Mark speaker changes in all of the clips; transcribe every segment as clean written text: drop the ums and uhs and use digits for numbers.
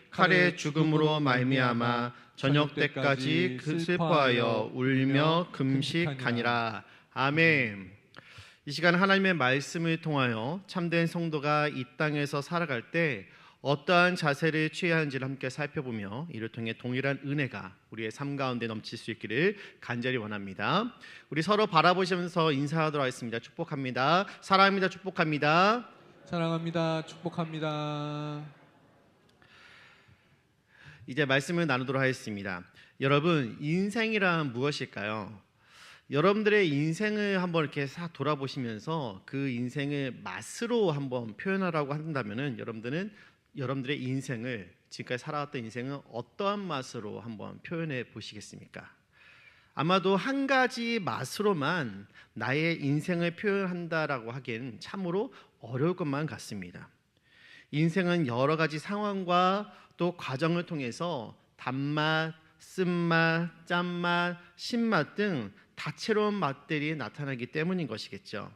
Speaker 1: 칼의 죽음으로 말미암아 저녁 때까지 슬퍼하여 울며 금식하니라. 아멘. 이 시간 하나님의 말씀을 통하여 참된 성도가 이 땅에서 살아갈 때 어떠한 자세를 취해야 하는지를 함께 살펴보며 이를 통해 동일한 은혜가 우리의 삶 가운데 넘칠 수 있기를 간절히 원합니다. 우리 서로 바라보시면서 인사하도록 하겠습니다. 축복합니다. 사랑합니다. 축복합니다.
Speaker 2: 사랑합니다. 축복합니다.
Speaker 1: 이제 말씀을 나누도록 하겠습니다. 여러분, 인생이란 무엇일까요? 여러분들의 인생을 한번 이렇게 싹 돌아보시면서 그 인생을 맛으로 한번 표현하라고 한다면은 여러분들의 인생을, 지금까지 살아왔던 인생은 어떠한 맛으로 한번 표현해 보시겠습니까? 아마도 한 가지 맛으로만 나의 인생을 표현한다라고 하기에는 참으로 어려울 것만 같습니다. 인생은 여러 가지 상황과 또 과정을 통해서 단맛, 쓴맛, 짠맛, 신맛 등 다채로운 맛들이 나타나기 때문인 것이겠죠.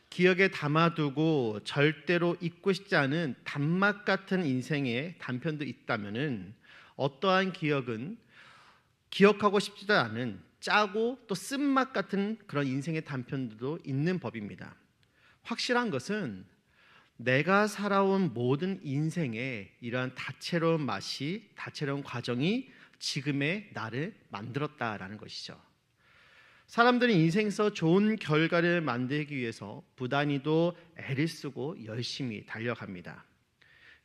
Speaker 1: 기억에 담아두고 절대로 잊고 싶지 않은 단맛 같은 인생의 단편도 있다면은 어떠한 기억은 기억하고 싶지도 않은 짜고 또 쓴맛 같은 그런 인생의 단편들도 있는 법입니다. 확실한 것은 내가 살아온 모든 인생에 이러한 다채로운 맛이, 다채로운 과정이 지금의 나를 만들었다라는 것이죠. 사람들은 인생에서 좋은 결과를 만들기 위해서 부단히도 애를 쓰고 열심히 달려갑니다.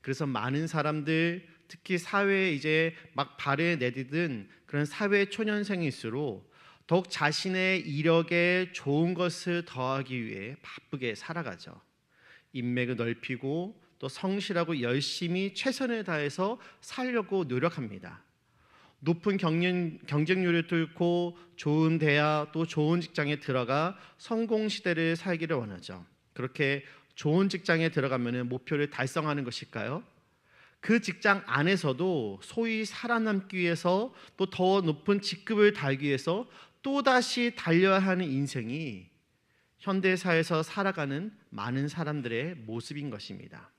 Speaker 1: 그래서 많은 사람들, 특히 사회에 이제 막 발을 내디딘 그런 사회 초년생일수록 더욱 자신의 이력에 좋은 것을 더하기 위해 바쁘게 살아가죠. 인맥을 넓히고 또 성실하고 열심히 최선을 다해서 살려고 노력합니다. 높은 경쟁률을 뚫고 좋은 대학 또 좋은 직장에 들어가 성공 시대를 살기를 원하죠. 그렇게 좋은 직장에 들어가면 목표를 달성하는 것일까요? 그 직장 안에서도 소위 살아남기 위해서 또 더 높은 직급을 달기 위해서 또다시 달려야 하는 인생이 현대사회에서 살아가는 많은 사람들의 모습인 것입니다.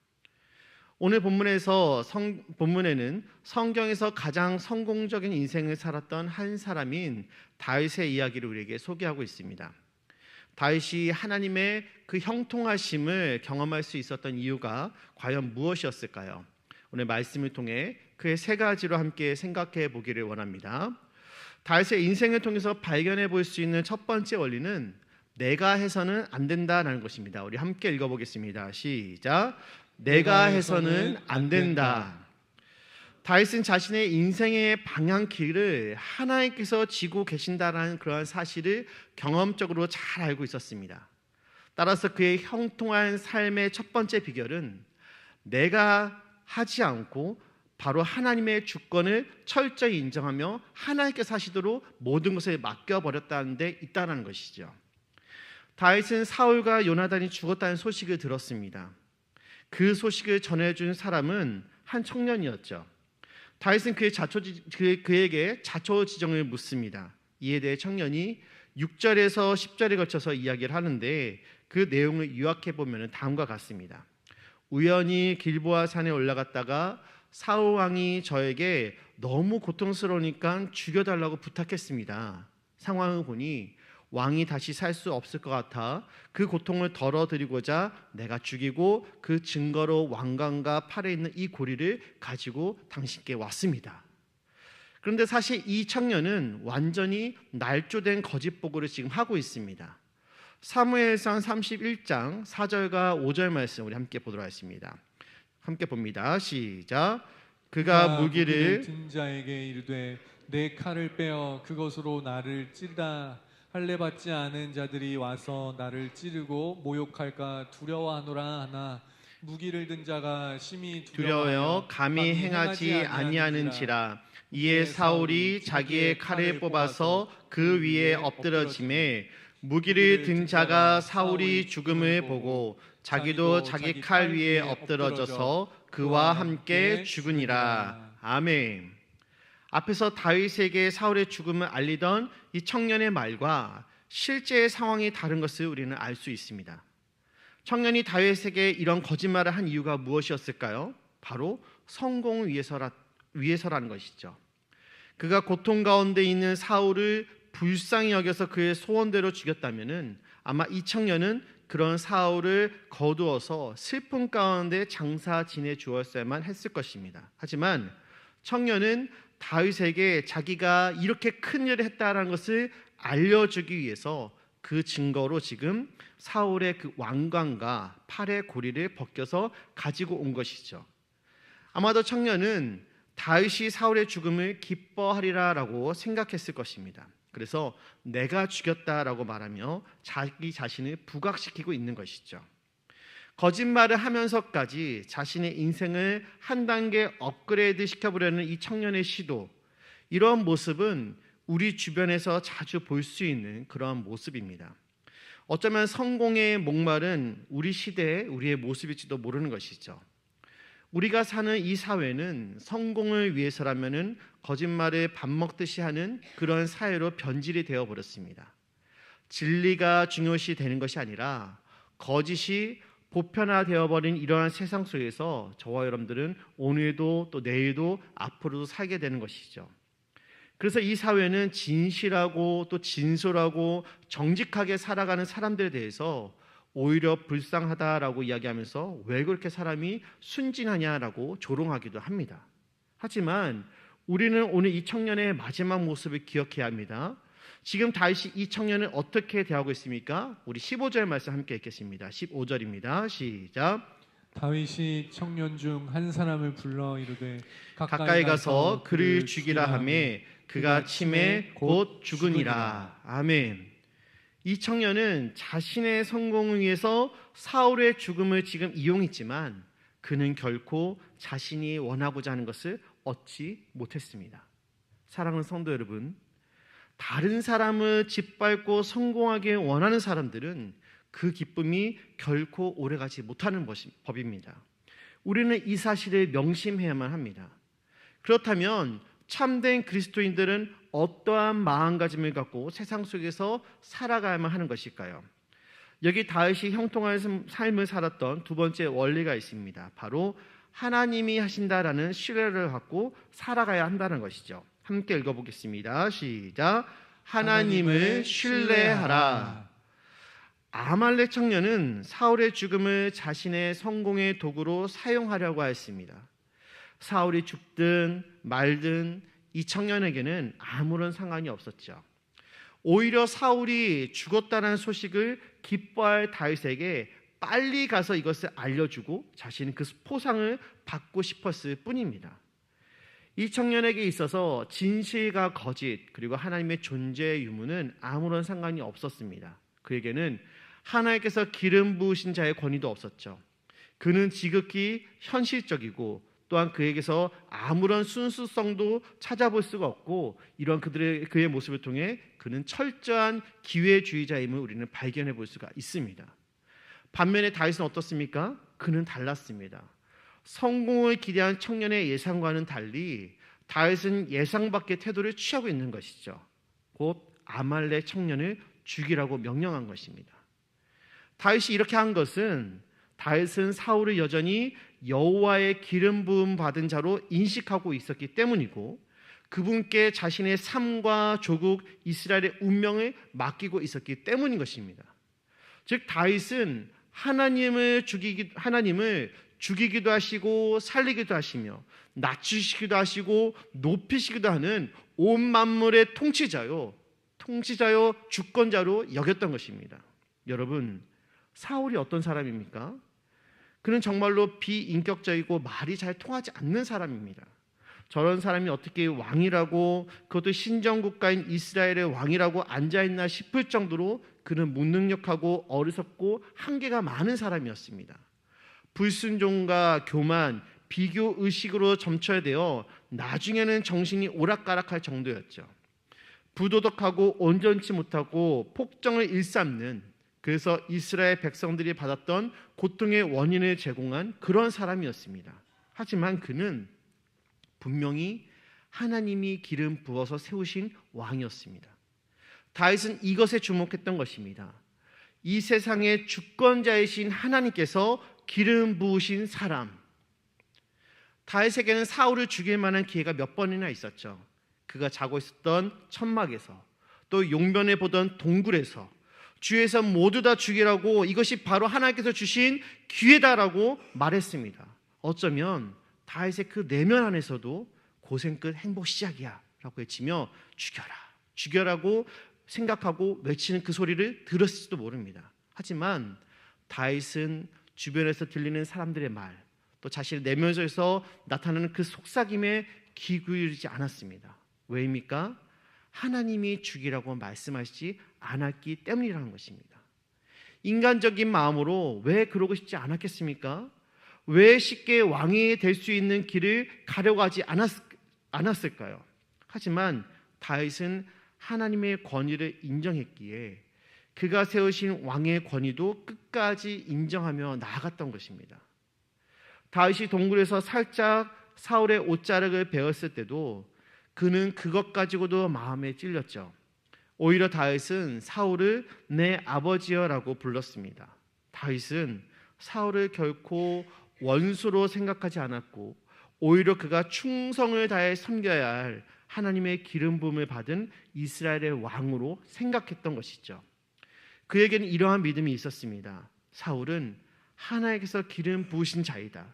Speaker 1: 오늘 본문에는 성경에서 가장 성공적인 인생을 살았던 한 사람인 다윗의 이야기를 우리에게 소개하고 있습니다. 다윗이 하나님의 그 형통하심을 경험할 수 있었던 이유가 과연 무엇이었을까요? 오늘 말씀을 통해 그의 세 가지로 함께 생각해 보기를 원합니다. 다윗의 인생을 통해서 발견해 볼 수 있는 첫 번째 원리는 내가 해서는 안 된다라는 것입니다. 우리 함께 읽어보겠습니다. 시작. 내가 해서는 안 된다. 다윗은 자신의 인생의 방향키를 하나님께서 지고 계신다라는 그러한 사실을 경험적으로 잘 알고 있었습니다. 따라서 그의 형통한 삶의 첫 번째 비결은 내가 하지 않고 바로 하나님의 주권을 철저히 인정하며 하나님께서 하시도록 모든 것을 맡겨버렸다는 데 있다는 것이죠. 다윗은 사울과 요나단이 죽었다는 소식을 들었습니다. 그 소식을 전해준 사람은 한 청년이었죠. 다윗은 그에게 자초지종을 묻습니다. 이에 대해 청년이 6절에서 10절에 걸쳐서 이야기를 하는데 그 내용을 요약해 보면 다음과 같습니다. 우연히 길보아 산에 올라갔다가 사울 왕이 저에게 너무 고통스러우니까 죽여달라고 부탁했습니다. 상황을 보니 왕이 다시 살 수 없을 것 같아 그 고통을 덜어드리고자 내가 죽이고 그 증거로 왕관과 팔에 있는 이 고리를 가지고 당신께 왔습니다. 그런데 사실 이 청년은 완전히 날조된 거짓 보고를 지금 하고 있습니다. 사무엘상 31장 4절과 5절 말씀 우리 함께 보도록 하겠습니다. 함께 봅니다. 시작. 그가 무기를
Speaker 2: 든 자에게 이르되 내 칼을 빼어 그것으로 나를 찌르라 할례 받지 않은 자들이 와서 나를 찌르고 모욕할까 두려워하노라 하나 무기를 든 자가 심히
Speaker 1: 두려워하여 감히 행하지 아니하는지라. 이에 사울이 자기의 칼을 뽑아서 그 위에 엎드러짐에 무기를 든 자가 사울이 죽음을 보고 자기도 자기 칼 위에 엎드러져서 그와 함께 죽으니라. 아멘. 앞에서 다윗에게 사울의 죽음을 알리던 이 청년의 말과 실제의 상황이 다른 것을 우리는 알 수 있습니다. 청년이 다윗에게 이런 거짓말을 한 이유가 무엇이었을까요? 바로 성공을 위해서라는 것이죠. 그가 고통 가운데 있는 사울을 불쌍히 여겨서 그의 소원대로 죽였다면은 아마 이 청년은 그런 사울을 거두어서 슬픔 가운데 장사 지내 주었어야만 했을 것입니다. 하지만 청년은 다윗에게 자기가 이렇게 큰 일을 했다라는 것을 알려주기 위해서 그 증거로 지금 사울의 그 왕관과 팔의 고리를 벗겨서 가지고 온 것이죠. 아마도 청년은 다윗이 사울의 죽음을 기뻐하리라라고 생각했을 것입니다. 그래서 내가 죽였다라고 말하며 자기 자신을 부각시키고 있는 것이죠. 거짓말을 하면서까지 자신의 인생을 한 단계 업그레이드 시켜보려는 이 청년의 시도, 이런 모습은 우리 주변에서 자주 볼 수 있는 그런 모습입니다. 어쩌면 성공의 목말은 우리 시대의 우리의 모습일지도 모르는 것이죠. 우리가 사는 이 사회는 성공을 위해서라면은 거짓말을 밥 먹듯이 하는 그런 사회로 변질이 되어 버렸습니다. 진리가 중요시 되는 것이 아니라 거짓이 보편화되어 버린 이러한 세상 속에서 저와 여러분들은 오늘도 또 내일도 앞으로도 살게 되는 것이죠. 그래서 이 사회는 진실하고 또 진솔하고 정직하게 살아가는 사람들에 대해서 오히려 불쌍하다라고 이야기하면서 왜 그렇게 사람이 순진하냐라고 조롱하기도 합니다. 하지만 우리는 오늘 이 청년의 마지막 모습을 기억해야 합니다. 지금 다윗이 이 청년을 어떻게 대하고 있습니까? 우리 15절 말씀 함께 읽겠습니다. 15절입니다. 시작.
Speaker 2: 다윗이 청년 중 한 사람을 불러 이르되
Speaker 1: 가까이 가서 그를 죽이라 하매 그가 침에 곧 죽으니라. 아멘. 이 청년은 자신의 성공을 위해서 사울의 죽음을 지금 이용했지만 그는 결코 자신이 원하고자 하는 것을 얻지 못했습니다. 사랑하는 성도 여러분, 다른 사람을 짓밟고 성공하게 원하는 사람들은 그 기쁨이 결코 오래가지 못하는 법입니다. 우리는 이 사실을 명심해야만 합니다. 그렇다면 참된 그리스도인들은 어떠한 마음가짐을 갖고 세상 속에서 살아가야만 하는 것일까요? 여기 다윗이 형통한 삶을 살았던 두 번째 원리가 있습니다. 바로 하나님이 하신다라는 신뢰를 갖고 살아가야 한다는 것이죠. 함께 읽어보겠습니다. 시작. 하나님을 신뢰하라. 아말렉 청년은 사울의 죽음을 자신의 성공의 도구로 사용하려고 했습니다. 사울이 죽든 말든 이 청년에게는 아무런 상관이 없었죠. 오히려 사울이 죽었다는 소식을 기뻐할 다윗에게 빨리 가서 이것을 알려주고 자신은 그 포상을 받고 싶었을 뿐입니다. 이 청년에게 있어서 진실과 거짓 그리고 하나님의 존재의 유무는 아무런 상관이 없었습니다. 그에게는 하나님께서 기름 부으신 자의 권위도 없었죠. 그는 지극히 현실적이고 또한 그에게서 아무런 순수성도 찾아볼 수가 없고 이런 그의 모습을 통해 그는 철저한 기회주의자임을 우리는 발견해 볼 수가 있습니다. 반면에 다윗은 어떻습니까? 그는 달랐습니다. 성공을 기대한 청년의 예상과는 달리 다윗은 예상 밖의 태도를 취하고 있는 것이죠. 곧 아말렉 청년을 죽이라고 명령한 것입니다. 다윗이 이렇게 한 것은 다윗은 사울을 여전히 여호와의 기름 부음 받은 자로 인식하고 있었기 때문이고 그분께 자신의 삶과 조국 이스라엘의 운명을 맡기고 있었기 때문인 것입니다. 즉 다윗은 하나님을 죽이기도 하시고 살리기도 하시며 낮추시기도 하시고 높이시기도 하는 온 만물의 통치자요 주권자로 여겼던 것입니다. 여러분, 사울이 어떤 사람입니까? 그는 정말로 비인격적이고 말이 잘 통하지 않는 사람입니다. 저런 사람이 어떻게 왕이라고, 그것도 신정국가인 이스라엘의 왕이라고 앉아있나 싶을 정도로 그는 무능력하고 어리석고 한계가 많은 사람이었습니다. 불순종과 교만, 비교의식으로 점철되어 나중에는 정신이 오락가락할 정도였죠. 부도덕하고 온전치 못하고 폭정을 일삼는, 그래서 이스라엘 백성들이 받았던 고통의 원인을 제공한 그런 사람이었습니다. 하지만 그는 분명히 하나님이 기름 부어서 세우신 왕이었습니다. 다윗은 이것에 주목했던 것입니다. 이 세상의 주권자이신 하나님께서 기름 부으신 사람. 다윗에게는 사울을 죽일 만한 기회가 몇 번이나 있었죠. 그가 자고 있었던 천막에서, 또 용변에 보던 동굴에서, 주위에서 모두 다 죽이라고, 이것이 바로 하나님께서 주신 기회다라고 말했습니다. 어쩌면 다윗의 그 내면 안에서도 고생 끝 행복 시작이야 라고 외치며 죽여라, 죽여라고 생각하고 외치는 그 소리를 들었을지도 모릅니다. 하지만 다윗은 주변에서 들리는 사람들의 말, 또 자신의 내면에서 나타나는 그 속삭임에 귀 기울이지 않았습니다. 왜입니까? 하나님이 죽이라고 말씀하시지 않았기 때문이라는 것입니다. 인간적인 마음으로 왜 그러고 싶지 않았겠습니까? 왜 쉽게 왕이 될 수 있는 길을 가려고 하지 않았을까요? 하지만 다윗은 하나님의 권위를 인정했기에 그가 세우신 왕의 권위도 끝까지 인정하며 나아갔던 것입니다. 다윗이 동굴에서 살짝 사울의 옷자락을 베었을 때도 그는 그것 가지고도 마음에 찔렸죠. 오히려 다윗은 사울을 내 아버지여라고 불렀습니다. 다윗은 사울을 결코 원수로 생각하지 않았고 오히려 그가 충성을 다해 섬겨야 할 하나님의 기름 부음을 받은 이스라엘의 왕으로 생각했던 것이죠. 그에게는 이러한 믿음이 있었습니다. 사울은 하나님께서 기름 부으신 자이다.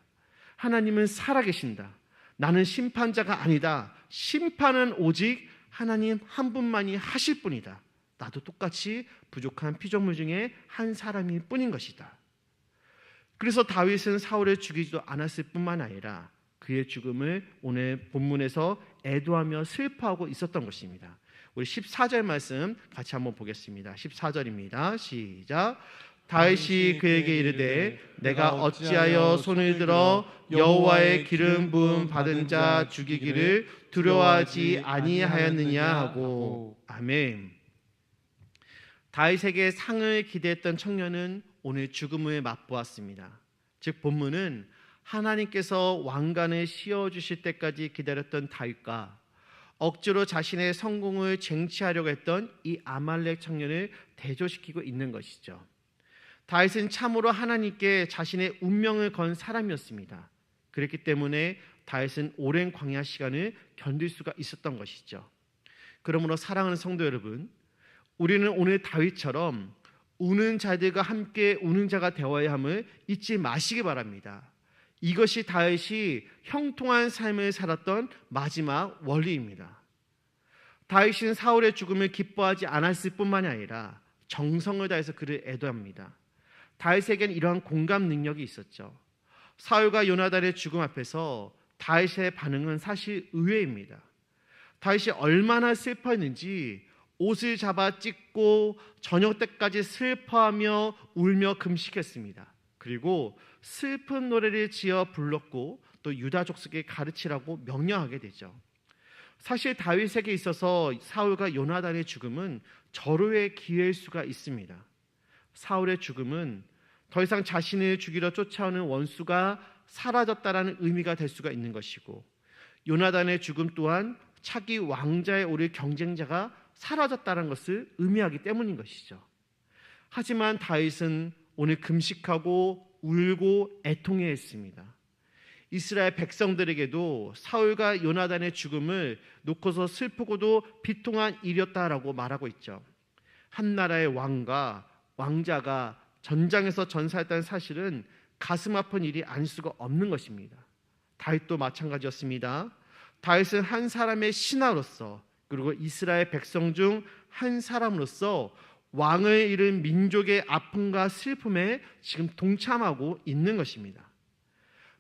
Speaker 1: 하나님은 살아계신다. 나는 심판자가 아니다. 심판은 오직 하나님 한 분만이 하실 뿐이다. 나도 똑같이 부족한 피조물 중에 한 사람일 뿐인 것이다. 그래서 다윗은 사울을 죽이지도 않았을 뿐만 아니라 그의 죽음을 오늘 본문에서 애도하며 슬퍼하고 있었던 것입니다. 우리 14절 말씀 같이 한번 보겠습니다. 14절입니다. 시작. 다윗이 그에게 이르되 내가 어찌하여 손을 들어 여호와의 기름 부음 받은 자 죽이기를 두려워하지 아니하였느냐 하고. 아멘. 다윗에게 상을 기대했던 청년은 오늘 죽음을 맛보았습니다. 즉 본문은 하나님께서 왕관을 씌워주실 때까지 기다렸던 다윗과 억지로 자신의 성공을 쟁취하려고 했던 이 아말렉 청년을 대조시키고 있는 것이죠. 다윗은 참으로 하나님께 자신의 운명을 건 사람이었습니다. 그렇기 때문에 다윗은 오랜 광야 시간을 견딜 수가 있었던 것이죠. 그러므로 사랑하는 성도 여러분, 우리는 오늘 다윗처럼 우는 자들과 함께 우는 자가 되어야 함을 잊지 마시기 바랍니다. 이것이 다윗이 형통한 삶을 살았던 마지막 원리입니다. 다윗은 사울의 죽음을 기뻐하지 않았을 뿐만이 아니라 정성을 다해서 그를 애도합니다. 다윗에겐 이러한 공감 능력이 있었죠. 사울과 요나단의 죽음 앞에서 다윗의 반응은 사실 의외입니다. 다윗이 얼마나 슬퍼했는지 옷을 잡아 찢고 저녁 때까지 슬퍼하며 울며 금식했습니다. 그리고 슬픈 노래를 지어 불렀고 또 유다 족속에 가르치라고 명령하게 되죠. 사실 다윗에게 있어서 사울과 요나단의 죽음은 절호의 기회일 수가 있습니다. 사울의 죽음은 더 이상 자신을 죽이러 쫓아오는 원수가 사라졌다라는 의미가 될 수가 있는 것이고, 요나단의 죽음 또한 차기 왕자에 오를 경쟁자가 사라졌다는 것을 의미하기 때문인 것이죠. 하지만 다윗은 오늘 금식하고 울고 애통해 했습니다. 이스라엘 백성들에게도 사울과 요나단의 죽음을 놓고서 슬프고도 비통한 일이었다라고 말하고 있죠. 한 나라의 왕과 왕자가 전장에서 전사했다는 사실은 가슴 아픈 일이 아닐 수가 없는 것입니다. 다윗도 마찬가지였습니다. 다윗은 한 사람의 신하로서, 그리고 이스라엘 백성 중 한 사람으로서 왕을 잃은 민족의 아픔과 슬픔에 지금 동참하고 있는 것입니다.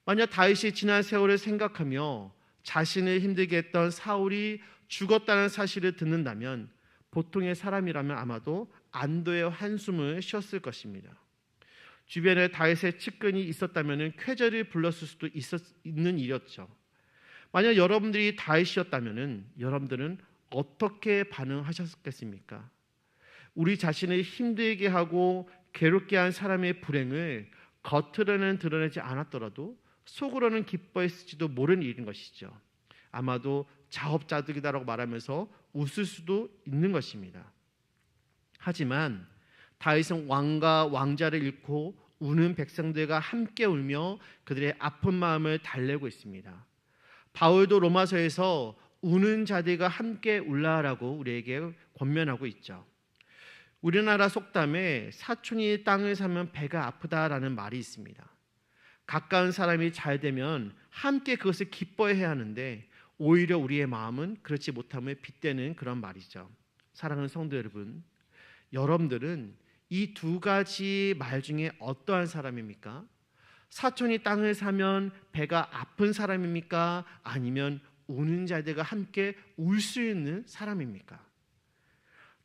Speaker 1: 만약 다윗이 지난 세월을 생각하며 자신을 힘들게 했던 사울이 죽었다는 사실을 듣는다면 보통의 사람이라면 아마도 안도의 한숨을 쉬었을 것입니다. 주변에 다윗의 측근이 있었다면 쾌재를 불렀을 수도 있는 일이었죠. 만약 여러분들이 다윗이었다면 여러분들은 어떻게 반응하셨겠습니까? 우리 자신을 힘들게 하고 괴롭게 한 사람의 불행을 겉으로는 드러내지 않았더라도 속으로는 기뻐했을지도 모르는 일인 것이죠. 아마도 자업자득이다라고 말하면서 웃을 수도 있는 것입니다. 하지만 다윗은 왕과 왕자를 잃고 우는 백성들과 함께 울며 그들의 아픈 마음을 달래고 있습니다. 바울도 로마서에서 우는 자들과 함께 울라라고 우리에게 권면하고 있죠. 우리나라 속담에 사촌이 땅을 사면 배가 아프다라는 말이 있습니다. 가까운 사람이 잘 되면 함께 그것을 기뻐해야 하는데 오히려 우리의 마음은 그렇지 못함을 빗대는 그런 말이죠. 사랑하는 성도 여러분, 여러분들은 이 두 가지 말 중에 어떠한 사람입니까? 사촌이 땅을 사면 배가 아픈 사람입니까? 아니면 우는 자들과 함께 울 수 있는 사람입니까?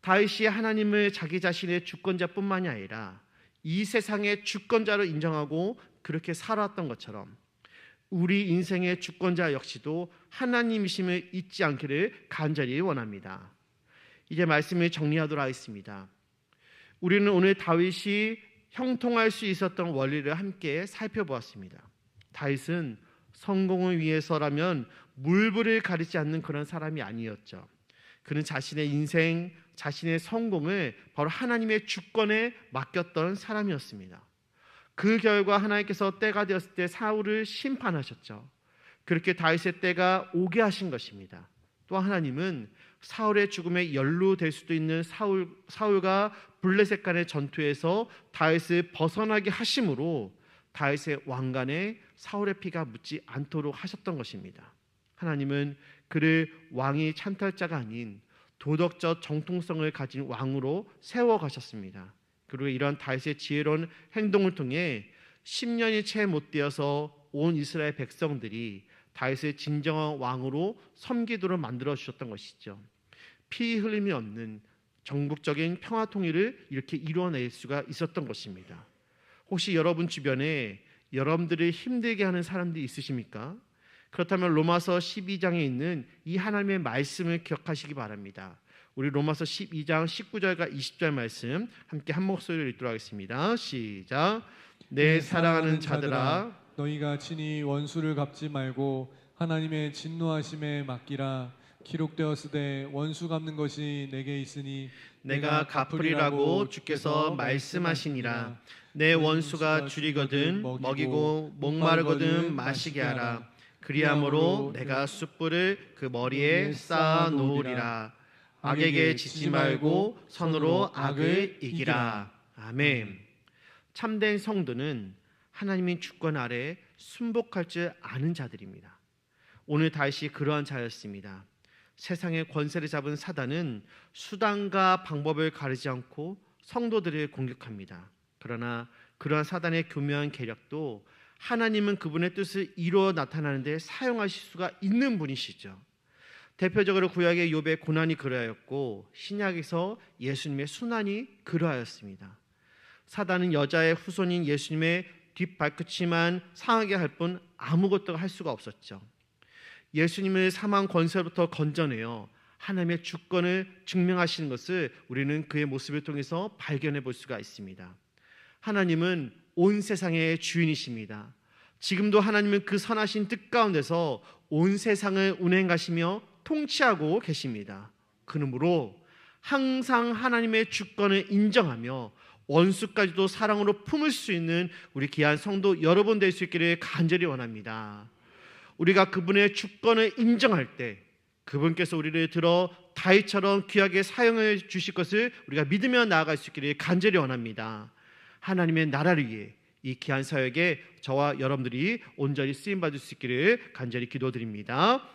Speaker 1: 다윗이 하나님을 자기 자신의 주권자뿐만이 아니라 이 세상의 주권자로 인정하고 그렇게 살아왔던 것처럼 우리 인생의 주권자 역시도 하나님이심을 잊지 않기를 간절히 원합니다. 이제 말씀을 정리하도록 하겠습니다. 우리는 오늘 다윗이 형통할 수 있었던 원리를 함께 살펴보았습니다. 다윗은 성공을 위해서라면 물불을 가리지 않는 그런 사람이 아니었죠. 그는 자신의 인생, 자신의 성공을 바로 하나님의 주권에 맡겼던 사람이었습니다. 그 결과 하나님께서 때가 되었을 때 사울을 심판하셨죠. 그렇게 다윗의 때가 오게 하신 것입니다. 또 하나님은 사울의 죽음에 연루될 수도 있는 사울과 블레셋 간의 전투에서 다윗을 벗어나게 하심으로 다윗의 왕관에 사울의 피가 묻지 않도록 하셨던 것입니다. 하나님은 그를 왕이 찬탈자가 아닌 도덕적 정통성을 가진 왕으로 세워가셨습니다. 그리고 이런 다윗의 지혜로운 행동을 통해 10년이 채 못 되어서 온 이스라엘 백성들이 다윗을 진정한 왕으로 섬기도록 만들어 주셨던 것이죠. 피 흘림이 없는 전국적인 평화 통일을 이렇게 이루어낼 수가 있었던 것입니다. 혹시 여러분 주변에 여러분들을 힘들게 하는 사람들이 있으십니까? 그렇다면 로마서 12장에 있는 이 하나님의 말씀을 기억하시기 바랍니다. 우리 로마서 12장 19절과 20절 말씀 함께 한 목소리로 읽도록 하겠습니다. 시작. 내 사랑하는 자들아,
Speaker 2: 너희가 친히 원수를 갚지 말고 하나님의 진노하심에 맡기라. 기록되었으되 원수 갚는 것이 내게 있으니
Speaker 1: 내가 갚으리라고 주께서 말씀하시니라. 내 원수가 줄이거든 먹이고 목마르거든 마시게 하라. 그리함으로 내가 숯불을 그 머리에 쌓아 놓으리라. 악에게 지지 말고 선으로 악을 이기라. 아멘. 참된 성도는 하나님의 주권 아래 순복할 줄 아는 자들입니다. 오늘 다윗이 그러한 자였습니다. 세상의 권세를 잡은 사단은 수단과 방법을 가리지 않고 성도들을 공격합니다. 그러나 그러한 사단의 교묘한 계략도 하나님은 그분의 뜻을 이루어 나타나는데 사용하실 수가 있는 분이시죠. 대표적으로 구약의 욥의 고난이 그러하였고 신약에서 예수님의 순환이 그러하였습니다. 사단은 여자의 후손인 예수님의 뒷발끝이만 상하게 할 뿐 아무것도 할 수가 없었죠. 예수님을 사망 권세로부터 건져내어 하나님의 주권을 증명하시는 것을 우리는 그의 모습을 통해서 발견해 볼 수가 있습니다. 하나님은 온 세상의 주인이십니다. 지금도 하나님은 그 선하신 뜻 가운데서 온 세상을 운행하시며 통치하고 계십니다. 그러므로 항상 하나님의 주권을 인정하며 원수까지도 사랑으로 품을 수 있는 우리 귀한 성도 여러분 될 수 있기를 간절히 원합니다. 우리가 그분의 주권을 인정할 때 그분께서 우리를 들어 다윗처럼 귀하게 사용해 주실 것을 우리가 믿으며 나아갈 수 있기를 간절히 원합니다. 하나님의 나라를 위해 이 귀한 사역에 저와 여러분들이 온전히 쓰임받을 수 있기를 간절히 기도드립니다.